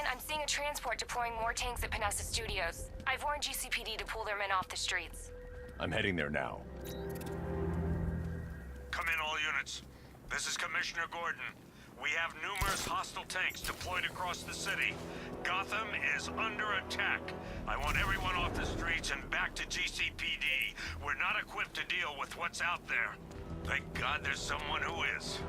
Batman, I'm seeing a transport deploying more tanks at Panessa Studios. I've warned GCPD to pull their men off the streets. I'm heading there now. Come in, all units. This is Commissioner Gordon. We have numerous hostile tanks deployed across the city. Gotham is under attack. I want everyone off the streets and back to GCPD. We're not equipped to deal with what's out there. Thank God there's someone who is.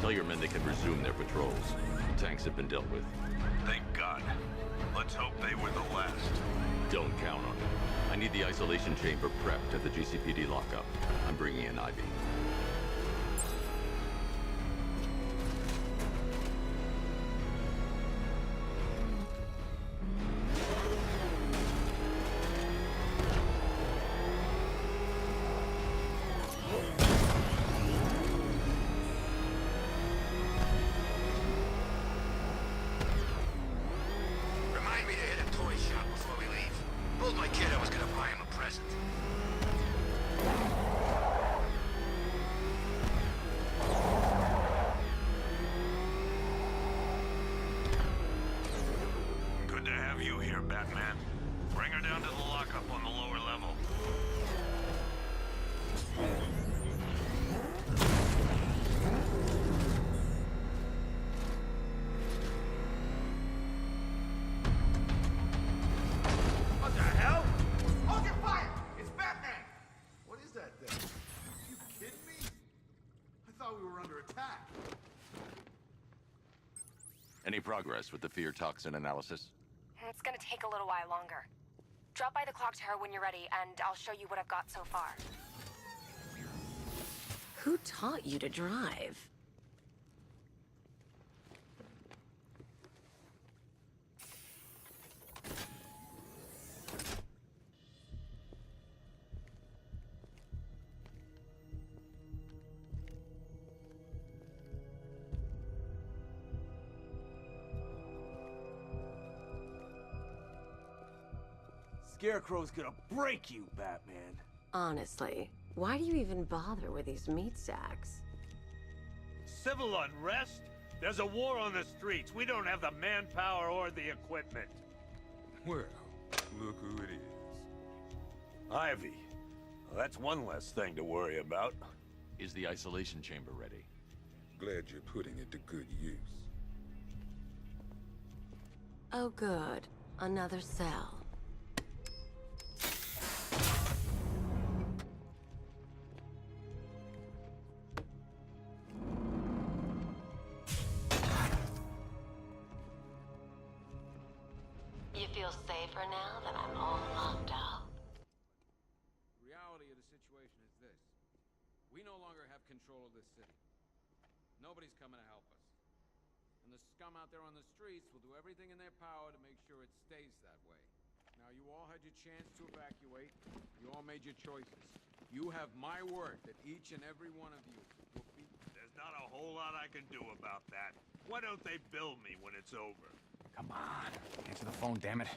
Tell your men they can resume their patrols. Tanks have been dealt with. Thank God. Let's hope they were the last. Don't count on it. I need the isolation chamber prepped at the GCPD lockup. I'm bringing in Ivy. My kid, I was gonna buy him a present. Good to have you here, Batman. Bring her down to the lockup on the lower level. Any progress with the fear toxin analysis? It's gonna take a little while longer. Drop by the clock tower when you're ready, and I'll show you what I've got so far. Who taught you to drive? Scarecrow's gonna break you, Batman. Honestly, why do you even bother with these meat sacks? Civil unrest? There's a war on the streets. We don't have the manpower or the equipment. Well, look who it is. Ivy. Well, that's one less thing to worry about. Is the isolation chamber ready? Glad you're putting it to good use. Oh good, another cell. You feel safer now that I'm all locked up? The reality of the situation is this. We no longer have control of this city. Nobody's coming to help us. And the scum out there on the streets will do everything in their power to make sure it stays that way. Now, you all had your chance to evacuate. You all made your choices. You have my word that each and every one of you will be... There's not a whole lot I can do about that. Why don't they bill me when it's over? Come on. Answer the phone, damn it.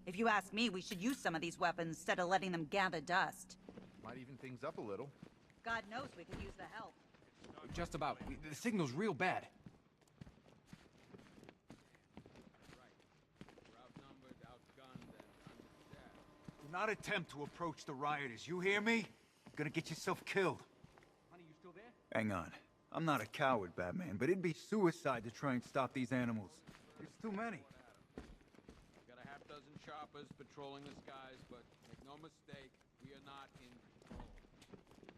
If you ask me, we should use some of these weapons instead of letting them gather dust. Might even things up a little. God knows we could use the help. Just about. The signal's real bad. We're outnumbered, outgunned, and understaffed. Do not attempt to approach the rioters, you hear me? You're gonna get yourself killed. Honey, you still there? Hang on. I'm not a coward, Batman, but it'd be suicide to try and stop these animals. It's too many. We got a half-dozen choppers patrolling the skies, but make no mistake, we are not in control.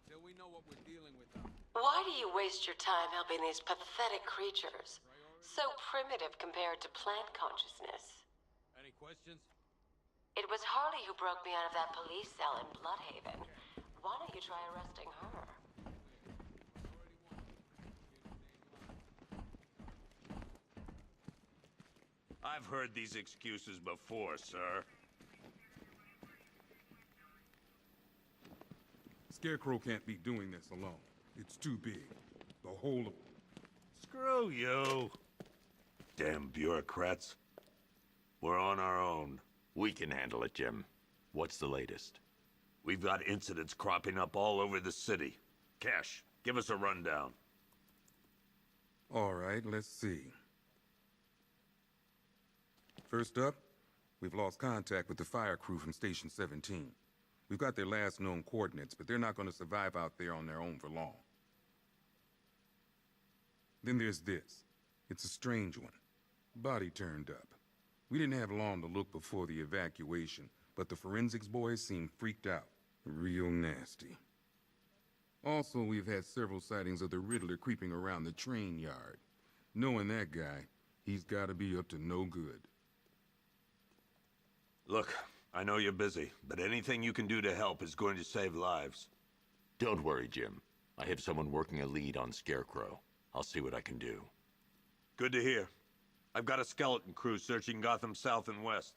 Until we know what we're dealing with them. Why do you waste your time helping these pathetic creatures? So primitive compared to plant consciousness. Any questions? It was Harley who broke me out of that police cell in Bloodhaven. Why don't you try arresting her? I've heard these excuses before, sir. Scarecrow can't be doing this alone. It's too big. The whole of... Screw you. Damn bureaucrats. We're on our own. We can handle it, Jim. What's the latest? We've got incidents cropping up all over the city. Cash, give us a rundown. All right, let's see. First up, we've lost contact with the fire crew from Station 17. We've got their last known coordinates, but they're not going to survive out there on their own for long. Then there's this. It's a strange one. Body turned up. We didn't have long to look before the evacuation, but the forensics boys seemed freaked out. Real nasty. Also, we've had several sightings of the Riddler creeping around the train yard. Knowing that guy, he's got to be up to no good. Look, I know you're busy, but anything you can do to help is going to save lives. Don't worry, Jim. I have someone working a lead on Scarecrow. I'll see what I can do. Good to hear. I've got a skeleton crew searching Gotham south and west.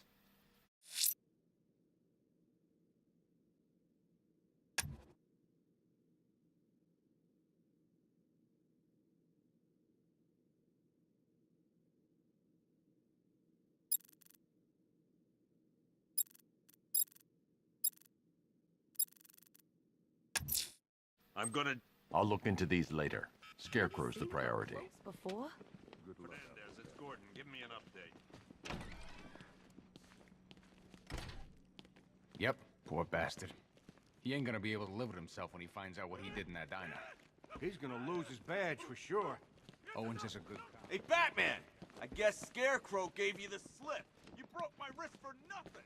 I'll look into these later. Scarecrow's the priority. Before? Fernandez, it's Gordon. Give me an update. Yep, poor bastard. He ain't gonna be able to live with himself when he finds out what he did in that diner. He's gonna lose his badge for sure. Owens is a good cop. Hey, Batman! I guess Scarecrow gave you the slip. You broke my wrist for nothing.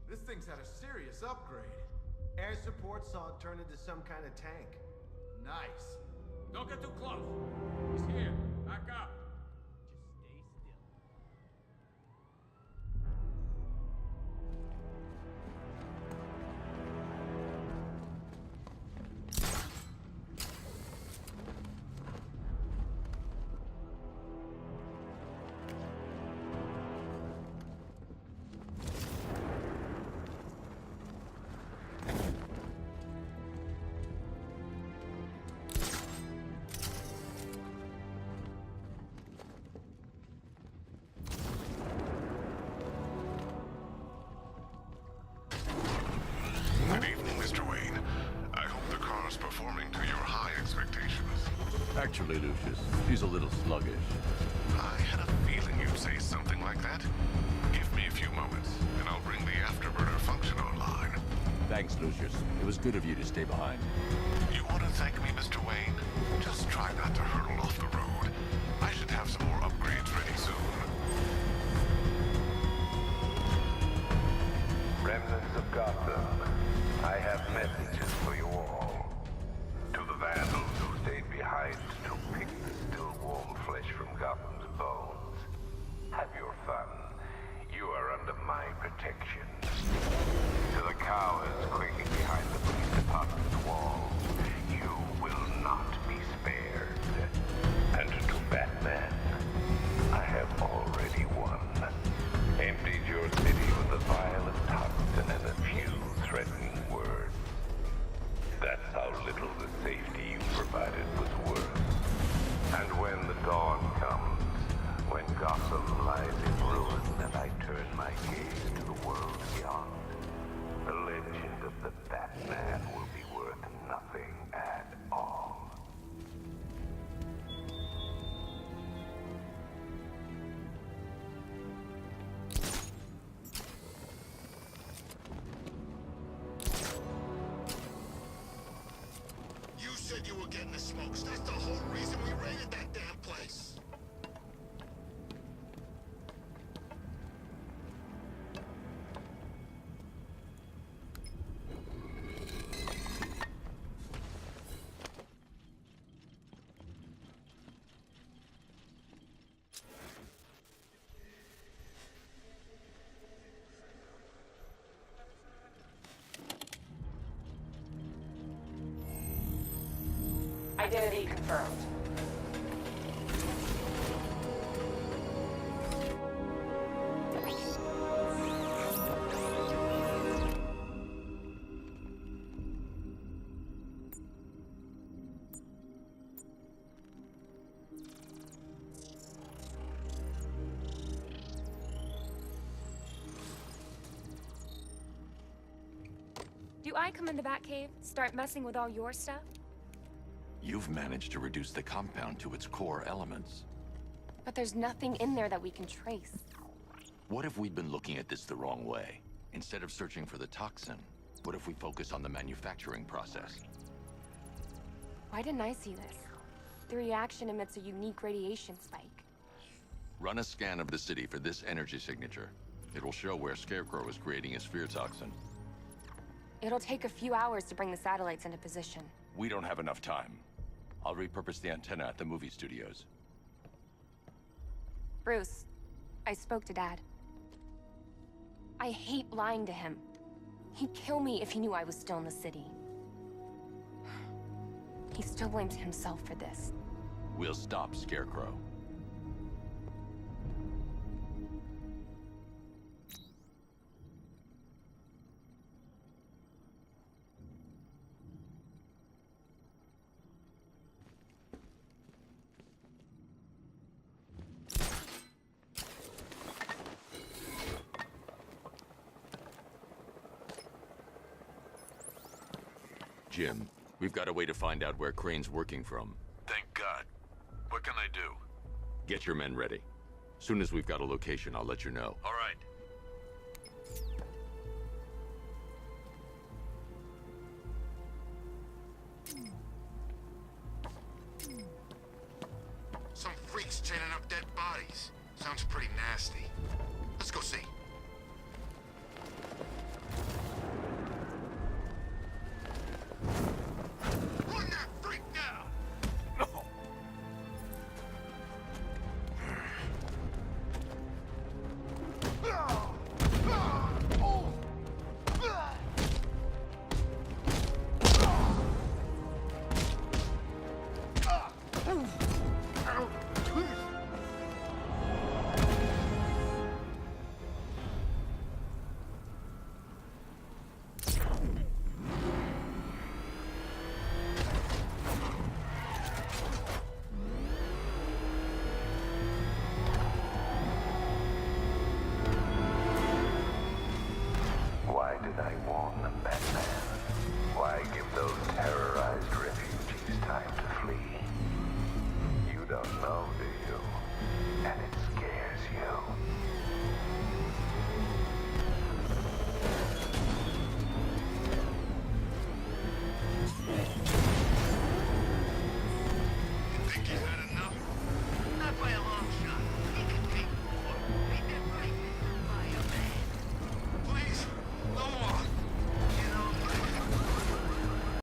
This thing's had a serious upgrade. Air support saw it turn into some kind of tank. Nice. Don't get too close. He's here. Back up. Just stay still. Good evening, Mr. Wayne. I hope the car's performing to your high expectations. Actually, Lucius, he's a little sluggish. I had a feeling you'd say something like that. Give me a few moments, and I'll bring the afterburner function online. Thanks, Lucius. It was good of you to stay behind. You want to thank me, Mr. Wayne? Just try not to hurtle off the road. I should have some more upgrades ready soon. Remnants of Gotham, I have messages for you all. To the vandals who stayed behind to justified it was worth. And when the dawn comes, when Gotham lies in ruin and I turn my gaze to the world beyond, the legend of the Batman will be worth nothing at all. You said you were getting the smokes. That's the whole reason we raided that damn place. Identity confirmed. Do I come in the Batcave, start messing with all your stuff? You've managed to reduce the compound to its core elements. But there's nothing in there that we can trace. What if we'd been looking at this the wrong way? Instead of searching for the toxin, what if we focus on the manufacturing process? Why didn't I see this? The reaction emits a unique radiation spike. Run a scan of the city for this energy signature. It will show where Scarecrow is creating his fear toxin. It'll take a few hours to bring the satellites into position. We don't have enough time. I'll repurpose the antenna at the movie studios. Bruce, I spoke to Dad. I hate lying to him. He'd kill me if he knew I was still in the city. He still blames himself for this. We'll stop Scarecrow. Jim, we've got a way to find out where Crane's working from. Thank God. What can I do? Get your men ready. Soon as we've got a location, I'll let you know. All right. Some freaks chaining up dead bodies. Sounds pretty nasty. Let's go see. Run that freak down! Why did I warn them, Batman? Why give those terrible